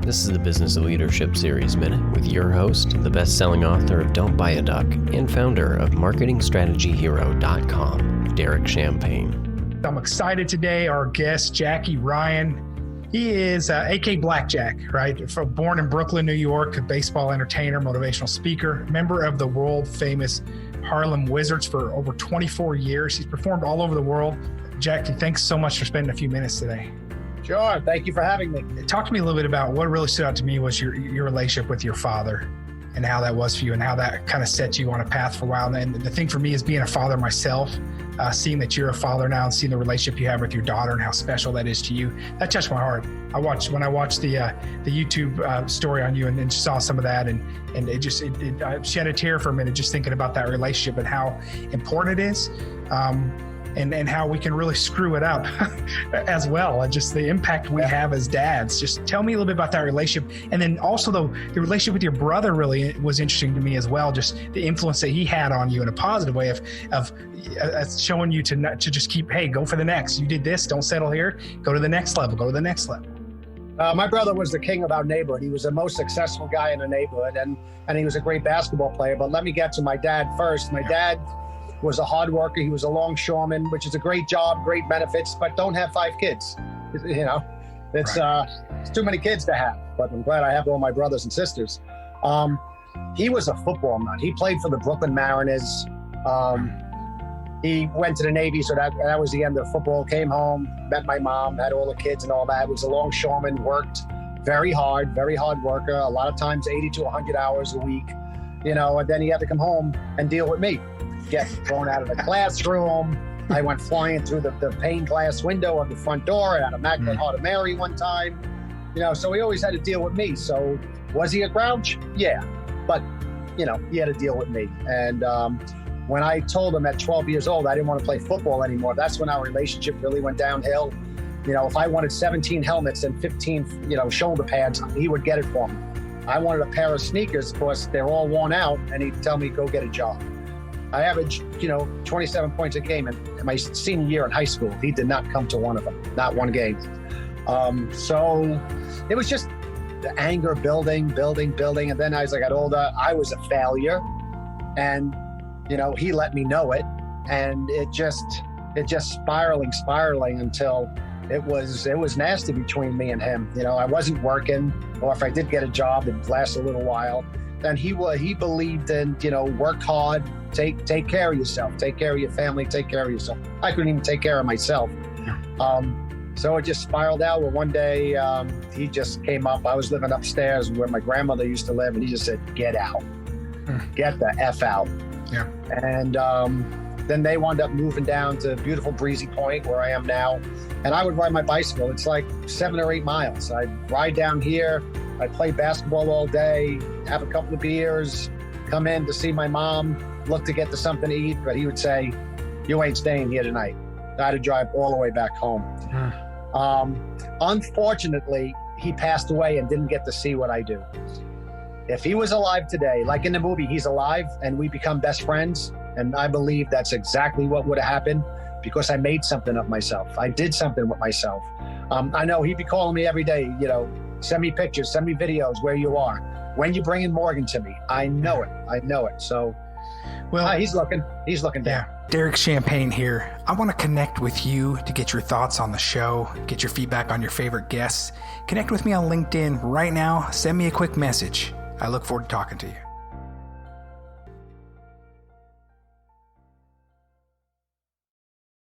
This is the Business of Leadership Series Minute with your host, the best-selling author of Don't Buy a Duck and founder of MarketingStrategyHero.com, Derek Champagne. I'm excited today. Our guest, Jackie Ryan, he is AK BlackJack, right? Born in Brooklyn, New York, a baseball entertainer, motivational speaker, member of the world-famous Harlem Wizards for over 24 years. He's performed all over the world. Jackie, thanks so much for spending a few minutes today. Sure. Thank you for having me. Talk to me a little bit about what really stood out to me was your relationship with your father and how that was for you and how that kind of set you on a path for a while. And the thing for me is being a father myself, seeing that you're a father now and seeing the relationship you have with your daughter and how special that is to you, that touched my heart. When I watched the YouTube story on you and saw some of that and I shed a tear for a minute just thinking about that relationship and how important it is. And how we can really screw it up as well. And just the impact we have as dads. Just tell me a little bit about that relationship. And then also the relationship with your brother really was interesting to me as well. Just the influence that he had on you in a positive way of showing you to just keep, hey, go for the next. You did this, don't settle here. Go to the next level, go to the next level. My brother was the king of our neighborhood. He was the most successful guy in the neighborhood and he was a great basketball player. But let me get to my dad first. My dad was a hard worker. He was a longshoreman, which is a great job, great benefits, but don't have 5 kids. You know, it's too many kids to have, but I'm glad I have all my brothers and sisters. He was a football nut. He played for the Brooklyn Mariners. He went to the Navy, so that was the end of football. Came home, met my mom, had all the kids and all that. Was a longshoreman, worked very hard worker, a lot of times 80 to 100 hours a week, you know, and then he had to come home and deal with me. Get thrown out of the classroom. I went flying through the pane glass window of the front door at Immaculate Heart of Mary one time. You know, so he always had to deal with me. So was he a grouch? Yeah. But, you know, he had to deal with me. And when I told him at 12 years old I didn't want to play football anymore, that's when our relationship really went downhill. You know, if I wanted 17 helmets and 15, you know, shoulder pads, he would get it for me. I wanted a pair of sneakers, of course, they're all worn out, and he'd tell me, go get a job. I averaged, 27 points a game in my senior year in high school. He did not come to one of them, not one game. So it was just the anger building. And then as I got older, I was a failure. And, he let me know it. And it just spiraling until it was nasty between me and him. I wasn't working, or if I did get a job, it'd last a little while. And he believed in, work hard, take care of yourself, take care of your family, take care of yourself. I couldn't even take care of myself. So it just spiraled out. Well, one day he just came up. I was living upstairs where my grandmother used to live, and he just said, get out, get the F out. Yeah. And then they wound up moving down to beautiful Breezy Point where I am now. And I would ride my bicycle. It's like 7 or 8 miles. I'd ride down here. I'd play basketball all day, have a couple of beers, come in to see my mom, look to get to something to eat, but he would say, you ain't staying here tonight. I had to drive all the way back home. Unfortunately, he passed away and didn't get to see what I do. If he was alive today, like in the movie, he's alive and we become best friends, and I believe that's exactly what would have happened because I made something of myself. I did something with myself. I know he'd be calling me every day, send me pictures, send me videos where you are. When you bringing Morgan to me? I know it. So, well, he's looking down. Yeah. Derek Champagne here. I want to connect with you to get your thoughts on the show, get your feedback on your favorite guests. Connect with me on LinkedIn right now. Send me a quick message. I look forward to talking to you.